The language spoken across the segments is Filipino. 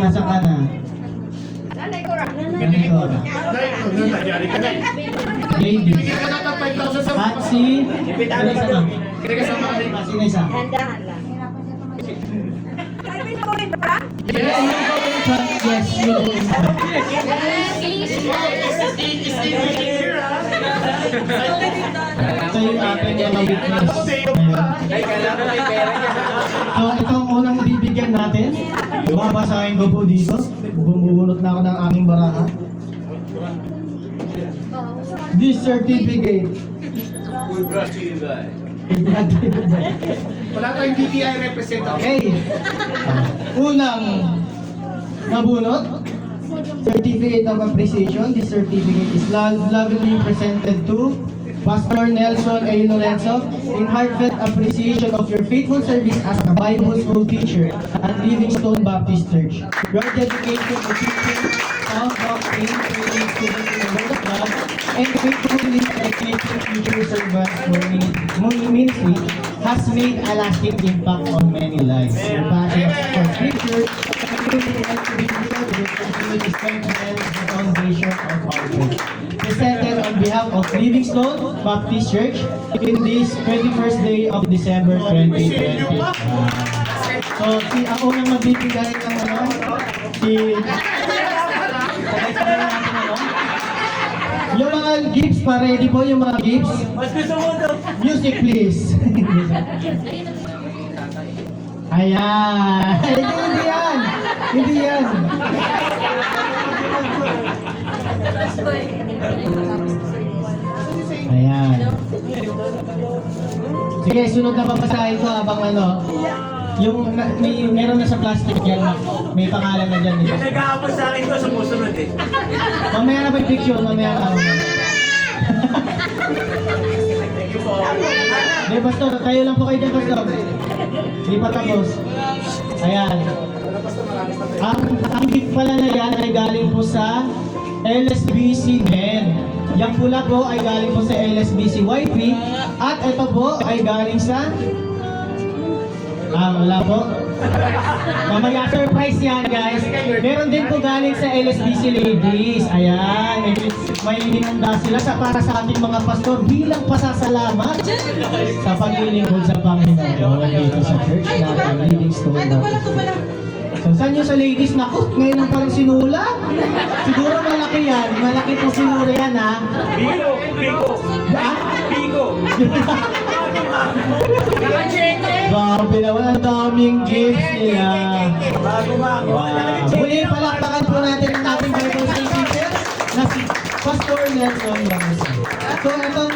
Nasa ka na? Nanay ko ra. Nanay ko ra. Ladies. At si... Ano isa lang? Sino isa? Handahan lang. Ay, may tuloy ba? Yes, you do in front. Ito yung ating mga witness. So, itong unang bibigyan natin. Babasahin ko po dito. Bumubunot na ako ng aming baraha. This certificate. Wala tayong DTI representative. Okay. Unang nabunot. Certificate of Appreciation. This certificate is lovingly presented to Pastor Nelson A. Lorenzo in heartfelt appreciation of your faithful service as a Bible school teacher at Livingstone Baptist Church. Your dedication to teaching sound doctrine, training students in the Word of God, and faithfully educating future servants for ministry has made a lasting impact on many lives. Your passion for Scripture and to be filled with continue to strengthen the foundation of our faith. Presented on behalf of Livingstone Baptist Church in this 21st day of December 2020. So, ang unang magbibigay ng sabay-sabay natin yung mga gifts pa, ready po yung mga gifts? Music please. Ayan. Hindi yan. Hindi yan. Ayan. Sige, sunod na papasahin ko habang yung meron na sa plastic yan, may pangalan na dyan dito. Nag-aapos sa akin ko, sumusunod eh. Mamaya na ba yung picture? Mamaya na. Hindi, Pastor, kayo lang po kayo dyan, Pastor. Hindi pa tapos. Ayan. Ang gift pala na yan ay galing po sa LSBC Men. Yung pula po ay galing po sa LSBC YP. At ito po ay galing sa... wala po. Mamaya surprise yan, guys. Meron din po galing sa LSBC Ladies. Ayan. May hinanda sila para sa ating mga pastor bilang pasasalamat sa paglilingkod sa Panginoon dito sa church natin, Livingstone. So, saan yung sa ladies? Naku, ngayon ang parang sinula. Siguro malaki yan. Malaki po sinula yan, ha? Bigo! Bigo! Ha? Bigo! Grabe naman, ang daming gifts nila. Bago Wow. Muli, palakpakan po natin ang ating Bible School teacher na si Pastor Nelson Lorenzo. So, itong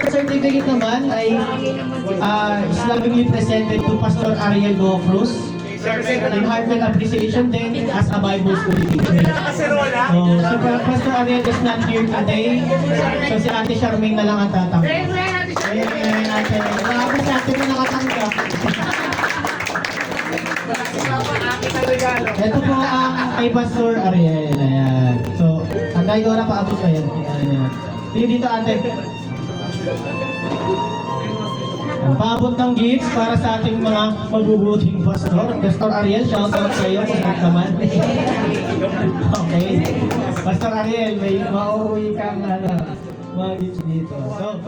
certificate naman ay is lovingly presented to Pastor Ariel Gofrus in heartfelt appreciation din as a Bible school teacher. So, si Pastor Ariel is not here today. So, si Ate Charmaine na lang ang tatanggap. Ayun, Ate. Grabe si Ate na nakatanggap. Ito po ang kay Pastor Ariel. Ayan. So, hanggang ko na paabot pa yan. Ayan. Sige dito, Ate. Paabot ng gifts para sa ating mga mabubuting pastor. Pastor Ariel, shout out sa iyo kung naman. Okay. Pastor Ariel, may mauuwi kang mga gifts dito. So,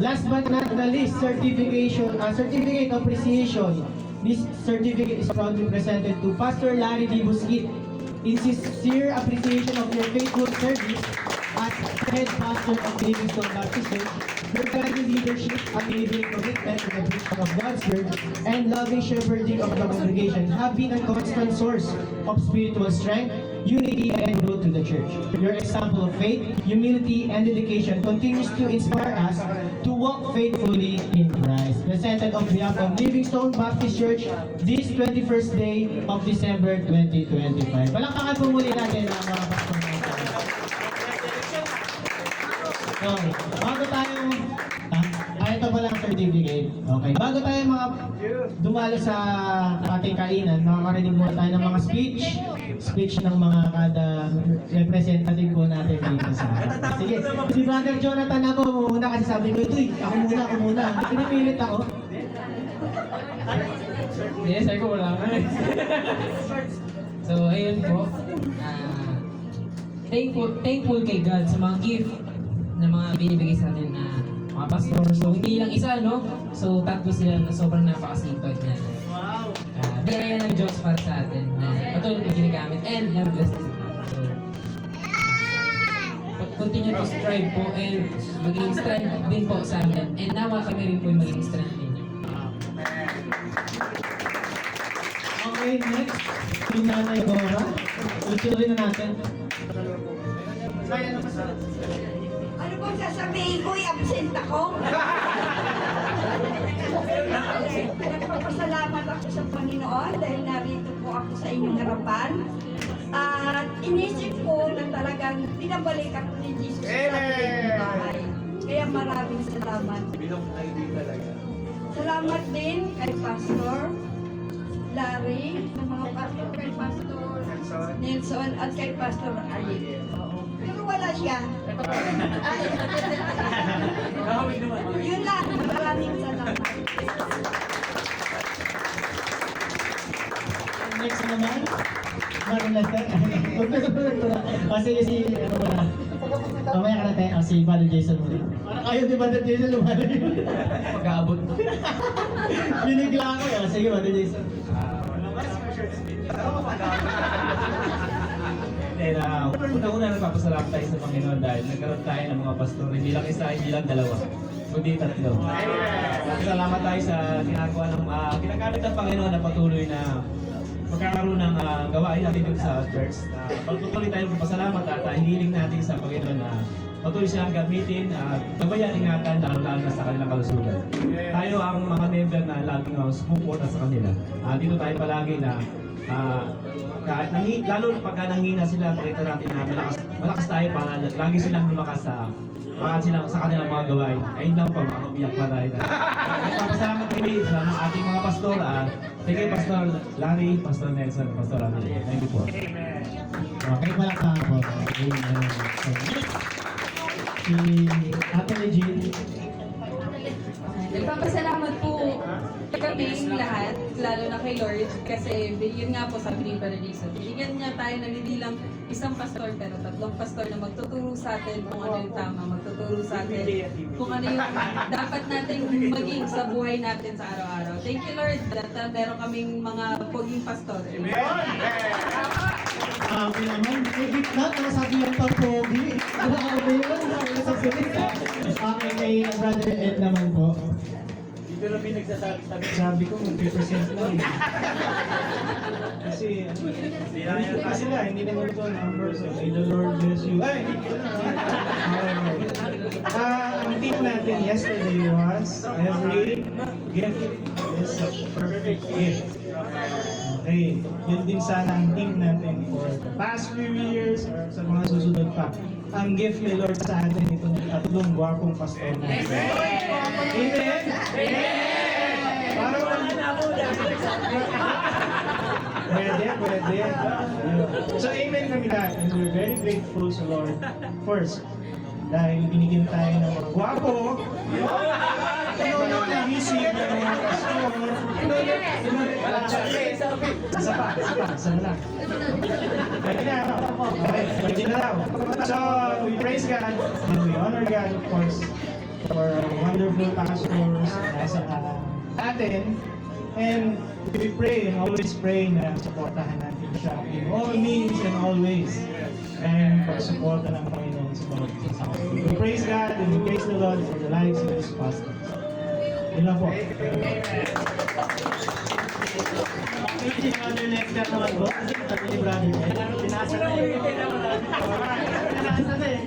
last but not the least, certificate of appreciation. This certificate is proudly presented to Pastor Larry D. Busquit in sincere appreciation of your faithful service as head pastor of Livingstone Baptist Church. Your guiding leadership, unwavering commitment to the preaching of God's Word, and loving shepherding of the congregation have been a constant source of spiritual strength, unity, and growth to the church. Your example of faith, humility, and dedication continues to inspire us to walk faithfully in Christ. Presented on behalf of Livingstone Baptist Church this 21st day of December 2025. Palakpakan po muli natin ang mga pastor natin. So, bago tayo, ito pala ang certificate. Okay, bago tayo mga dumalo sa ating kainan, makakarinig muna tayo ng mga speech ng mga kada representative po natin dito sa sige, si Brother Jonathan ako muna kasi sabi ko, ito ako muna. Pinipilit ako. Yes, sabi ko wala nga. So, ayun po. Thankful kay God sa mga gift na mga binibigay sa atin na mga pastor. So, hindi lang isa, no? So, tatlo sila na sobrang napakasipag na. Wow! Biyaya ng Diyos para sa atin na patuloy na ginagamit and have blessed us. So, continue to strive po and maging strength din po sa amin. And nawa kami rin po yung maging strength ninyo. Okay, next. Yung Nanay Dora. Ulit-ulit na natin. Ano bang sasabihin ko? Absent ako? Nagpapasalamat ako sa Panginoon dahil narito po ako sa inyong harapan. At inisip ko na talagang pinabalik ako ni Jesus sa aking bahay. Kaya maraming salamat. Bilong ID talaga. Salamat din kay Pastor Larry, ng mga pastor, kay Pastor Nelson at kay Pastor Ariel. Pero wala siya. Ay, Nakawin naman. yun lang. Maraming salamat. Next naman. Marilester. Kasi si, ano ba na? Mamaya ka natin. Si Father Jason muli. Parang ayaw ni Father Jason lumala yun. Pag-aabot. Binigla ako yun. Sige, Father Jason. And una-una nagpapasalamat tayo sa Panginoon dahil nagkaroon tayo ng mga pastor, hindi lang isa, hindi lang dalawa, kundi tatlo. Salamat tayo sa ginagawa ng ginagamit ng Panginoon na patuloy na magkakaroon ng gawain natin dito sa church. Pagtutuloy tayo magpasalamat at hihiling natin sa Panginoon na patuloy siyang gamitin at gabayan, ingatan, lalo na sa kanilang kalusugan. Tayo ang mga member na laging sumuporta sa kanila. Dito tayo palagi na kahit lalo pagka nanghina sila, pakita natin na malakas tayo para lagi silang lumakas sa kanilang mga gawain. Ayun lang po, makakabiyak pa tayo. Nagpapasalamat kami sa ating mga pastor. Kay Pastor Larry, Pastor Nelson, Pastor Larry. Thank you po. Okay, palakpakan po. Amen. Si Ate Regine. Nagpapasalamat po kaming lahat, lalo na kay Lord, kasi yun nga po sabi ni Brother Jason, binigyan niya tayo na hindi lang isang pastor, pero tatlong pastor na magtuturo sa atin kung ano yung tama, magtuturo sa atin kung ano yung dapat natin maging sa buhay natin sa araw-araw. Thank you Lord, that meron kaming mga poging pastor. Okay naman. Edit na. Nasabi yung pag-pogi. Grabe yun. Okay, kay Brother Ed naman po. Dito lang may nagsasabi. Sabi ko, mag-present lang. Kasi, kasi sila, hindi naman ito numbers. May the Lord bless you. Ay! Ang team natin yesterday was every gift is a perfect gift. Okay, yun din sana ang team natin for the past few years or sa mga susunod pa. Ang gift ni Lord sa atin itong tatlong gwapong pastor natin. Amen? Parang pwede. So amen kami lahat and we're very grateful sa Lord first dahil binigyan tayo ng mga gwapo. Naisip ng mga pastor. Isa na lang. Pwede na daw. So, we praise God and we honor God, of course, for wonderful pastors nasa atin. And we pray and always pray na supportahan natin siya in all means and all ways. And pagsuporta ng Panginoon sa bawat isa. We praise God and we praise the Lord for the lives of His pastors. Yun lang po. Kasi brother lecture naman po. Kasi sabi ni brother. Pinasa na yun. Pinasa na eh.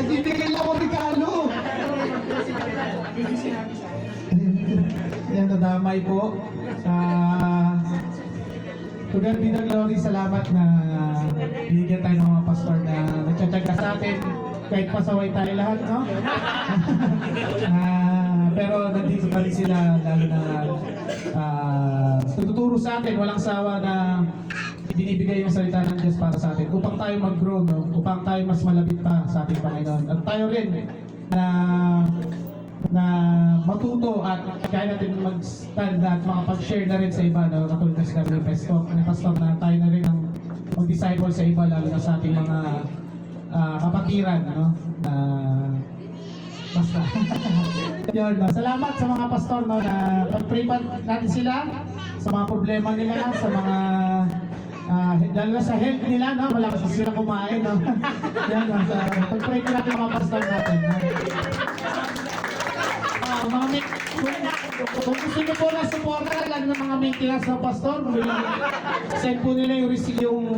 Nagbibigay lang ako regalo. Yan, nadamay po sa to God be the glory. Salamat na binigyan tayo ng mga pastor na nagtsatsaga sa atin kahit pasaway tayo lahat, no? Pero nandito pa rin sila, lalo na tututuro sa atin, walang sawa na binibigay yung salita ng Diyos para sa atin upang tayo mag-grow, no? Upang tayo mas malapit pa sa ating Panginoon. At tayo rin na na matuto at kaya natin mag-stand at makapag-share na rin sa iba, no? Katulad na sinabi ni Pastor na tayo na rin ang mag-disciple sa iba, lalo na sa ating mga kapatiran, no? Na basta. Yun, no? Salamat sa mga pastor, no? Na pag-pray pa natin sila sa mga problema nila, sa mga lalo na sa health nila, no? Malakas sila kumain, no? Yan, no? Pag-pray ko natin mga pastor natin, no? Kung gusto nyo po na supporta, lalo ng mga maintenance ng pastor, send po nila yung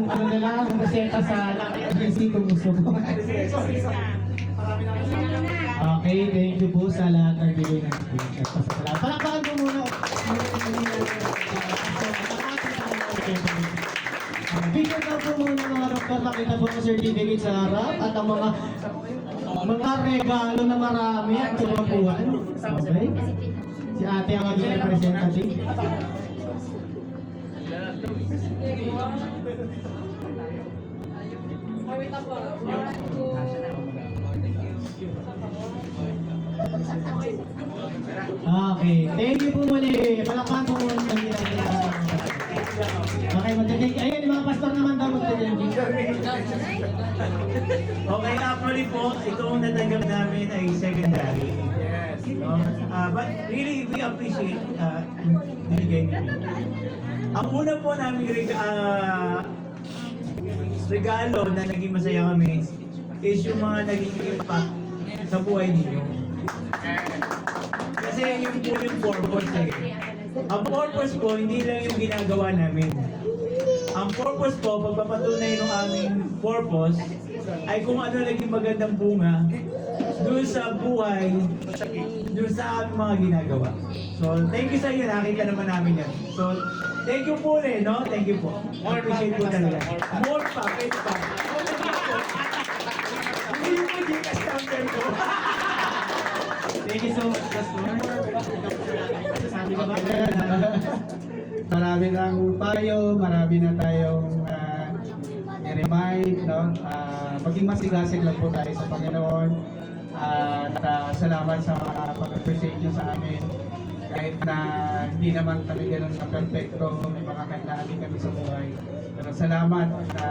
ano nila, yung reseta sa agency kung gusto po. Okay, thank you po sa lahat ng bigay ng screenshot. Pasalamat. Palakpakan po muna. Bigyan daw po muna mga doktor, makita po ang certificate sa harap at ang mga regalo na marami at kumapuan. Okay? Si ate ang maging representative. Okay, thank you po muli. Palakpakan po muna. Okay, magdadeng. Ayun, yung mga pastor naman daw magdadeng. Okay, actually po, itong natanggap namin ay secondary. Yes. But really, we appreciate binigay niyo. Ang una po namin regalo na naging masaya kami is yung mga naging impact sa buhay ninyo. Kasi yun po yung purpose eh. Ang purpose po, hindi lang yung ginagawa namin. Ang purpose po, pagpapatunay ng aming purpose, ay kung ano naging magandang bunga doon sa buhay, doon sa aming mga ginagawa. So, thank you sa inyo. Nakita naman namin yan. So, thank you po rin, no? Thank you po. Appreciate po talaga. More pa, pwede pa. Hindi mo Gcash counter ko. Thank you so much, Pastor. Sabi ko ba? Marami ng tayo, marami na tayong i-remind, no? Maging masigasig lang po tayo sa Panginoon. At salamat sa mga pag-appreciate nyo sa amin. Kahit na hindi naman kami ganun na perfecto, may mga kailangan kami sa buhay. Pero salamat na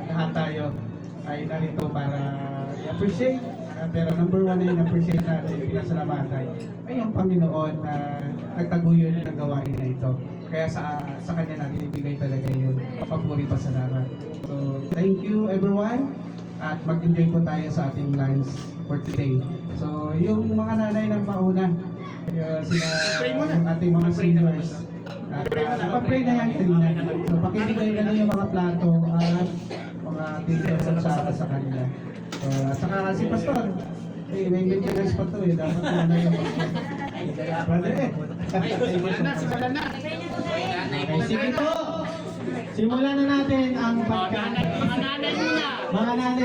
lahat tayo ay narito para i-appreciate. Pero number one na yung appreciate natin, pinasalamatan ay ang Panginoon na nagtaguyod ng gawain na ito. Kaya sa Kanya natin ibigay talaga yun. Papuri pa salamat. So, thank you everyone. At mag-enjoy po tayo sa ating lunch for today. So, yung mga nanay ng mauna, sila yung ating mga seniors. At pag-pray na yan kanina. So, pakibigay na lang yung mga plato at mga teachers at sa kanila. So, at saka si Pastor, may maintenance pa to eh. Dapat na yung Pastor. Brother eh. Okay, sige po. Simulan na natin ang pagkain. Mga nanay.